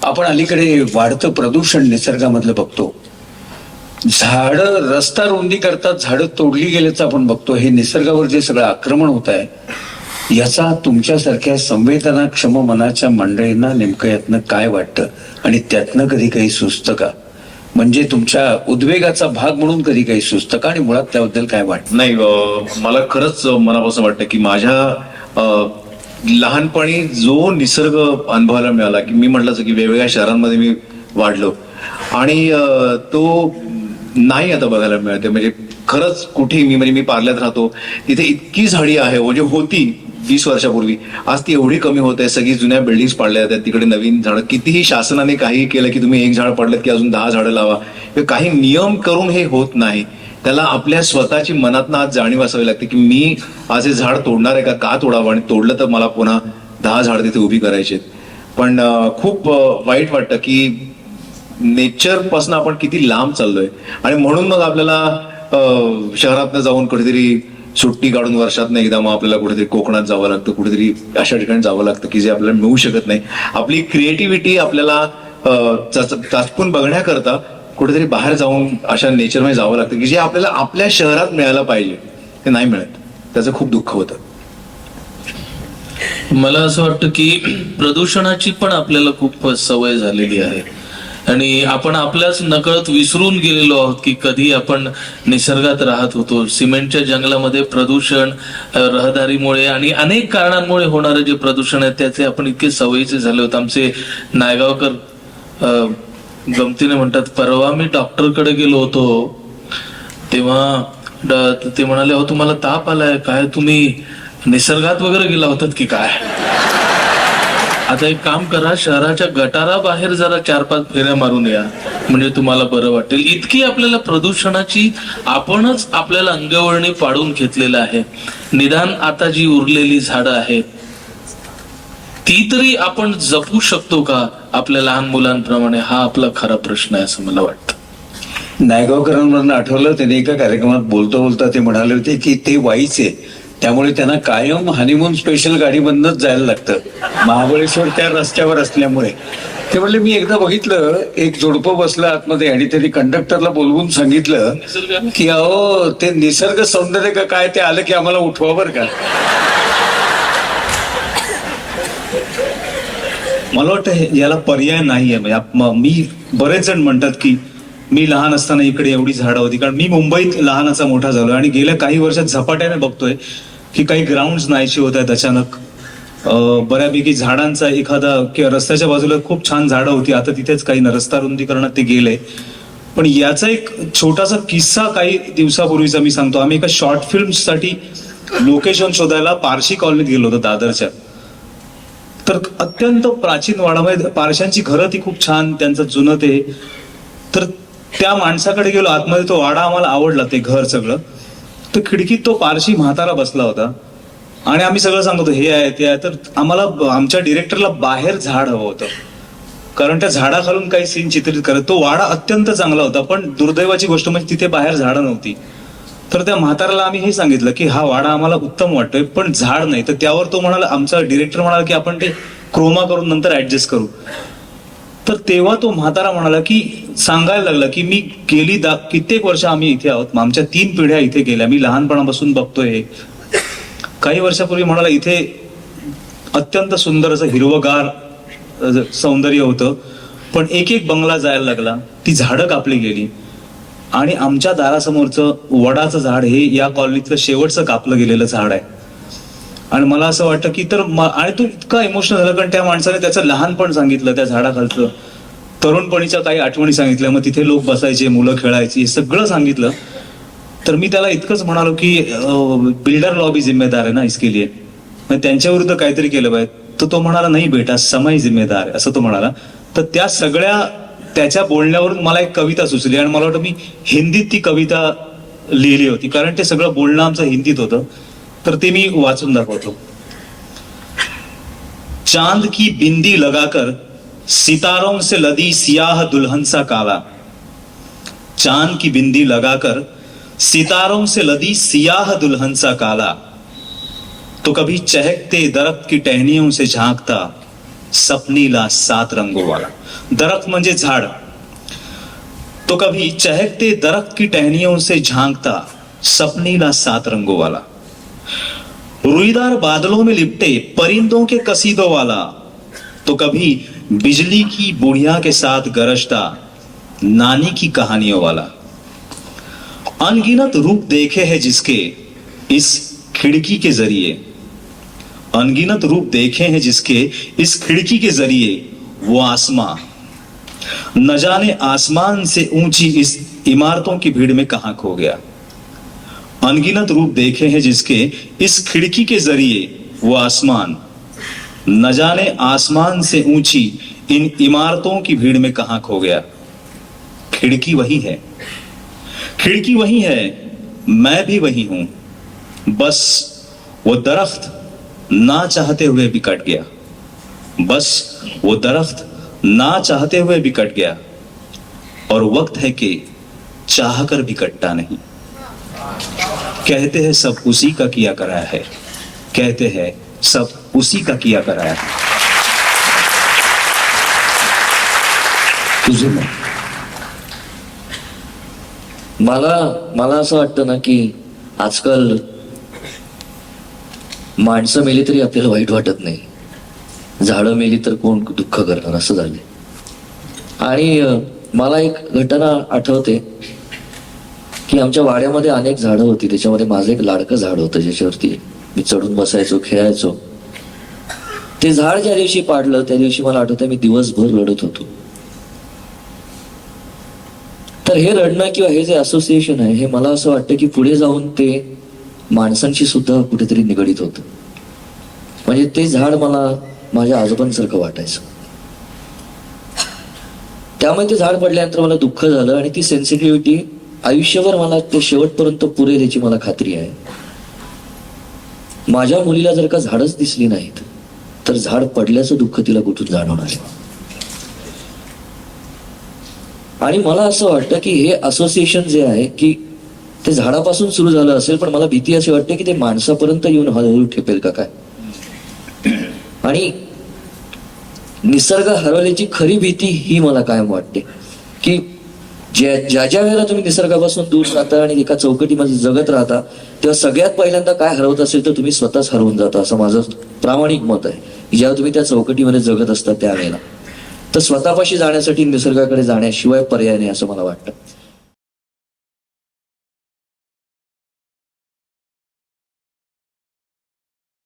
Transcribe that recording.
आपण अलीकडे वाढतं प्रदूषण निसर्गामधलं बघतो. झाडं रस्ता रुंदी करतात, झाडं तोडली गेल्याचं आपण बघतो. हे निसर्गावर जे सगळं आक्रमण होत आहे याचा तुमच्यासारख्या संवेदनाक्षम मनाच्या मंडळींना नेमकं यातनं काय वाटतं आणि त्यातनं कधी काही सुचतं का? म्हणजे तुमच्या उद्वेगाचा भाग म्हणून कधी काही सुचतं का आणि मुळात त्याबद्दल काय वाटतं? नाही, मला खरंच मनापासून वाटतं की माझ्या लहानपणी जो निसर्ग अनुभवायला मिळाला, की मी म्हटलं की वेगवेगळ्या शहरांमध्ये मी वाढलो आणि तो नाही आता बघायला मिळते. म्हणजे खरंच कुठेही मी पार्ल्यात राहतो, तिथे इतकी झाडी आहे म्हणजे होती 20 वर्षापूर्वी, आज ती एवढी कमी होत आहे. सगळी जुन्या बिल्डिंग्स पाडल्या जातात, तिकडे नवीन झाडं. कितीही शासनाने काही केलं की तुम्ही एक झाड पडलं की अजून 10 झाडं लावा, काही नियम करून हे होत नाही. त्याला आपल्या स्वतःची मनातनं आज जाणीव असावी लागते की मी आज हे झाड तोडणार आहे का तोडावं, आणि तोडलं तर मला पुन्हा 10 झाडं तिथे उभी करायची. पण खूप वाईट वाटतं की नेचर पासून आपण किती लांब चाललोय. आणि म्हणून मग आपल्याला शहरातनं जाऊन कुठेतरी सुट्टी काढून वर्षातनं एकदा मग आपल्याला कुठेतरी कोकणात जावं लागतं, कुठेतरी अशा ठिकाणी जावं लागतं की जे आपल्याला मिळू शकत नाही. आपली क्रिएटिव्हिटी आपल्याला चाचपून बघण्याकरता कुठेतरी बाहेर जाऊन अशा नेचरमध्ये जावं लागतं की जे आपल्याला आपल्या शहरात मिळायला पाहिजे ते नाही मिळत. त्याचं खूप दुःख होतं. मला असं वाटतं की प्रदूषणाची पण आपल्याला खूप सवय झालेली आहे आणि आपण आपल्याच नकळत विसरून गेलेलो आहोत की कधी आपण निसर्गात राहत होतो. सिमेंटच्या जंगलामध्ये प्रदूषण, रहदारीमुळे आणि अनेक कारणांमुळे होणारे जे प्रदूषण आहे त्याचे आपण इतके सवयीचे झाले होते. आमचे नायगावकर गमतीने म्हणतात, परवा मी डॉक्टरकडे गेलो होतो तेव्हा ते म्हणाले, अहो तुम्हाला ताप आलाय काय, तुम्ही निसर्गात वगैरे गेला होतात की काय? आता एक काम करा, शहराच्या गटारा बाहेर जरा 4-5 फेऱ्या मारून या, म्हणजे तुम्हाला बरं वाटेल. इतकी आपल्याला प्रदूषणाची आपणच आपल्याला अंगवळणी पाडून घेतलेलं आहे. निदान आता जी उरलेली झाडं आहेत ती तरी आपण जपू शकतो का आपल्या लहान मुलांप्रमाणे? हा आपला खरा प्रश्न आहे असं मला वाटतं. नायगावकरांवरनं आठवलं, त्याने एका कार्यक्रमात बोलता ते म्हणाले होते की ते वाईचे, त्यामुळे त्यांना कायम हनीमून स्पेशल गाडीमधनच जायला लागतं महाबळेश्वर त्या रस्त्यावर असल्यामुळे. ते म्हणले, मी एकदा बघितलं एक जोडपं बसलं आतमध्ये आणि त्यांनी कंडक्टरला बोलवून सांगितलं की अहो ते निसर्ग सौंदर्य का काय ते आलं की आम्हाला उठवा बरं का. मला वाटतं याला पर्याय नाहीये. म्हणजे मी बरेच जण म्हणतात की मी लहान असताना इकडे एवढी झाडं होती, कारण मी मुंबईत लहानाचा मोठा झालोय आणि गेल्या काही वर्षात झपाट्याने बघतोय की काही ग्राउंड्स नाहीशी होत आहेत अचानक. बऱ्यापैकी झाडांचा एखादा किंवा रस्त्याच्या बाजूला खूप छान झाडं होती, आता तिथेच काही रस्ता रुंदीकरणात ते गेले. पण याचा एक छोटासा किस्सा काही दिवसापूर्वीचा मी सांगतो. आम्ही एका शॉर्ट फिल्मसाठी लोकेशन शोधायला पारशी कॉलनीत गेलो होतो दादरच्या. तर अत्यंत प्राचीन वाडामध्ये पारशांची घरं ती खूप छान, त्यांचं जुनं ते. तर त्या माणसाकडे गेलो आतमध्ये, तो वाडा आम्हाला आवडला, ते घर सगळं. तर खिडकीत तो पारशी म्हातारा बसला होता आणि आम्ही सगळं सांगतो हे आहे ते आहे. तर आम्हाला आमच्या डिरेक्टरला बाहेर झाड हवं होतं, कारण त्या झाडाखालून काही सीन चित्रित करत. तो वाडा अत्यंत चांगला होता, पण दुर्दैवाची गोष्ट म्हणजे तिथे बाहेर झाडं नव्हती. तर त्या म्हाताऱ्याला आम्ही हे सांगितलं की हा वाडा आम्हाला उत्तम वाटतोय पण झाड नाही. तर त्यावर तो म्हणाला, आमचा डिरेक्टर म्हणाला की आपण ते क्रोमा करून नंतर ऍडजस्ट करू. तर तेव्हा तो म्हातारा म्हणाला की सांगायला लागला की मी गेली कित्येक वर्ष आम्ही इथे आहोत, आमच्या 3 पिढ्या इथे गेल्या, मी लहानपणापासून बघतोय. काही वर्षापूर्वी म्हणाला इथे अत्यंत सुंदर असं हिरवगार सौंदर्य होतं, पण एक बंगला जायला लागला, ती झाडं कापली गेली आणि आमच्या दारासमोरचं वडाचं झाड हे या कॉलनीतलं शेवटचं कापलं गेलेलं झाड आहे. आणि मला असं वाटतं की आणि तो इतका इमोशनल झाला, कारण त्या माणसाने त्याचं लहानपण सांगितलं, त्या झाडाखालचं तरुणपणीच्या काही आठवणी सांगितल्या, मग तिथे लोक बसायचे, मुलं खेळायची, हे सगळं सांगितलं. तर मी त्याला इतकंच म्हणालो की बिल्डर लॉबी जिम्मेदार आहे ना इसके लिए, म्हणजे त्यांच्या विरुद्ध काहीतरी केलं पाहिजे. तर तो म्हणाला नाही बेटा समय जिम्मेदार आहे, असं तो म्हणाला. तर त्या सगळ्या त्याच्या बोलण्यावरून मला एक कविता सुचली आणि मला वाटतं मी हिंदीत ती कविता लिहिली होती, कारण ते सगळं बोलणं आमचं हिंदीत होतं. तर ते मी वाचून दाखवतो. चांद की बिंदी लगाकर सितारों से लदी सियाह दुल्हन सा काला, चांद की बिंदी लगाकर सितारों से लदी सियाह दुल्हन सा काला, तो कभी चहकते दरख्त की टहनियों से झांकता, सपनीला 7 रंगों वाला। दरख्त म्हणजे झाड, तो कभी चहकते दरख्त की टहनियों से झांकता, सपनीला 7 रंगों वाला। रुईदार बादलों में लिपटे परिंदों के कसीदों वाला, तो कभी बिजली की बुढ़िया के साथ गरजता, नानी की कहानियों वाला। अनगिनत रूप देखे हैं जिसके इस खिड़की के जरिए, अनगिनत रूप देखे हैं जिसके इस खिड़की के जरिए, वो आसमां न जाने आसमान से ऊंची इस इमारतों की भीड़ में कहां खो गया। अनगिनत रूप देखे हैं जिसके इस खिड़की के जरिए, वो आसमान न जाने आसमान से ऊंची इन इमारतों की भीड़ में कहां खो गया। खिड़की वही है, खिड़की वही है, मैं भी वही हूं, बस वो दरख्त ना चाहते हुए भी कट गया, बस वो दरख्त ना चाहते हुए भी कट गया। और वक्त है कि चाहकर भी कटता नहीं। कहते हैं सब उसी का किया कराया है, कहते हैं सब उसी का किया कराया है। तुझं मत. मला असं वाटतं ना की आजकाल माणसं मेली तरी आपल्याला वाईट वाटत नाही, झाडं मेली तर कोण दुःख करणार असं झालंय. आणि मला एक घटना आठवते की आमच्या वाड्यामध्ये अनेक झाडं होती, त्याच्यामध्ये माझं एक लाडकं झाड होतं ज्याच्यावरती मी चढून बसायचो, खेळायचो. ते झाड ज्या दिवशी पाडलं त्या दिवशी मला आठवतं मी दिवसभर रडत होतो. तर हे रडणं किंवा हे जे असोसिएशन आहे हे मला असं वाटतं की पुढे जाऊन ते माणसांशी सुद्धा कुठेतरी निगडीत होतं. म्हणजे ते झाड मला माझ्या आजोबांसारखं वाटायचं. त्यामुळे ते झाड पडल्यानंतर मला दुःख झालं आणि ती सेन्सिटिव्हिटी आयुष्यभर मला ते शेवटपर्यंत पुरेल याची मला खात्री आहे. माझ्या मुलीला जर का झाडच दिसली नाहीत तर झाड पडल्याचं दुःख तिला कुठून जाणवणार आहे. आणि मला असं वाटतं की हे असोसिएशन जे आहे की ते झाडापासून सुरू झालं असेल, पण मला भीती अशी वाटते की ते माणसापर्यंत येऊन हळूहळू ठेपेल का काय. आणि निसर्ग हरवल्याची खरी भीती ही मला कायम वाटते की ज्या ज्या वेळेला तुम्ही निसर्गापासून दूर राहता आणि एका चौकटीमध्ये जगत राहता तेव्हा सगळ्यात पहिल्यांदा काय हरवत असेल तर तुम्ही स्वतःच हरवून जाता, असं माझं प्रामाणिक मत आहे. जेव्हा तुम्ही त्या चौकटीमध्ये जगत असता त्यावेळेला तर स्वतःपाशी जाण्यासाठी निसर्गाकडे जाण्याशिवाय पर्याय नाही असं मला वाटतं.